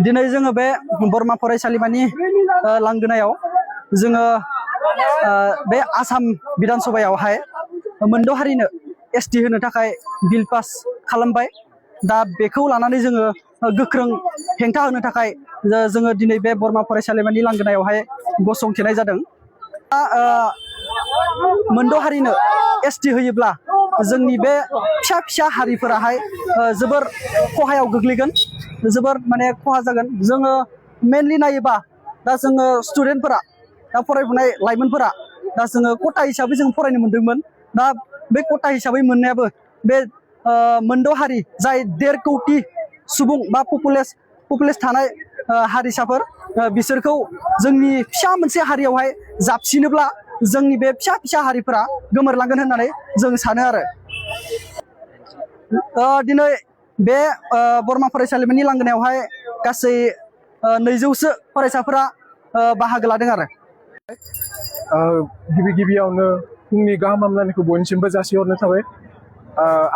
दिनै जोङो बे बरमा फरायसालिमानि लांगोनायाव जोङो बे आसाम बिधान सभायावहाय मोनद' हारिनो एसटि होनो थाखाय बिल पास खालामबाय। दा बेखौ लानानै जोङो गोख्रों हेंथा होनो थाखाय जोङो दिनै बे बरमा फरायसालिमानि लांगोनायावहाय गसंथेनाय जादों। मोनद' हारिनो एसटि होयोब्ला जोंनि बे फिसा फिसा हारिफोराहाय जोबोर खहायाव गोग्लैगोन, जोबोर माने खहा जागोन। जोङो मेनलि नायोबा दा जोङो स्टुडेन्टफोरा, दा फरायफुनाय लाइमोनफोरा दा जोङो खथा हिसाबै जों फरायनो मोन्दोंमोन। दा बे खथा हिसाबै मोननायाबो बे मोनद' हारि जाय 1.5 कौटि सुबुं बा पपुलेस थानाय हारिसाफोर, बिसोरखौ जोंनि फिसा मोनसे हारियावहाय जाबसिनोब्ला जोंनि बे फिसा फिसा हारिफोरा गोमोरलांगोन होननानै जों सानो आरो। दिनै बे बरमा फरायसालिमानि लांगोनायावहाय गासै 200सो फरायसाफोरा बाहागो लादों आरो। गिबियावनो फुंनि गाहाम हामलायनायखौ बयनिसिमबो जासिहरनो थाबाय।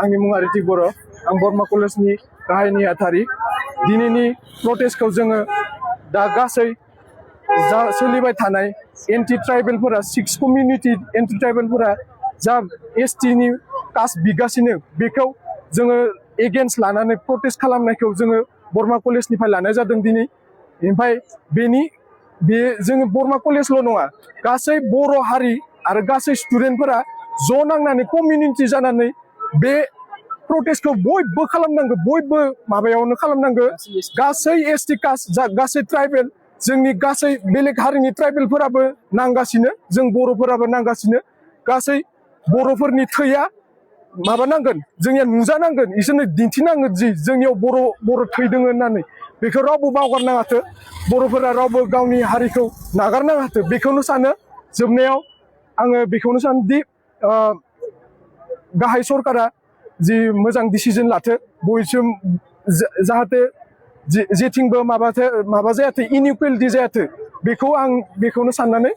आंनि मुङा रितिक बर', आं बरमा कलेजनि गाहाय नेहाथारि। दिनैनि प्रटेस्टखौ जोङो दा गासै जा सोलिबाय थानाय एन्टि ट्राइबेलफोरा 6 कमिउनिटि एन्टि ट्राइबेलफोरा जा एसटिनि कास्ट बिगासिनो, बेखौ जोङो एगेन्स्ट लानानै प्रटेस्ट खालामनायखौ जोङो बरमा कलेजनिफ्राय लानाय जादों दिनै। ओमफ्राय बे जोङो बरमा कलेजल' नङा, गासै बर' हारि आरो गासै स्टुडेन्टफोरा ज' नांनानै कमिउनिटि जानानै बे प्रटेस्टखौ बयबो खालामनांगौ, बयबो माबायावनो खालामनांगौ। गासै एसटि कास्ट गासै ट्राइबेल, जोंनि गासै बेलेग हारिनि ट्राइबेलफोराबो नांगासिनो, जों बर'फोराबो नांगासिनो। गासै बर'फोरनि थैया माबानांगोन, जोंनिया नुजानांगोन, इसोरनो दिन्थिनांगोन जि जोंनियाव बर' थै दोङो होननानै। बेखौ रावबो बावगारनाङाथो, बर'फोरा रावबो गावनि हारिखौ नागारनाङाथो, बेखौनो सानो। जोबनायाव आङो बेखौनो सानो दि गाहाय सरकारा जि मोजां डिसिजन लाथो, बयसिम जाहाथे जेथिंबो माबा जायाथो, इनइकुवेलिटि जायाथो, बेखौनो साननानै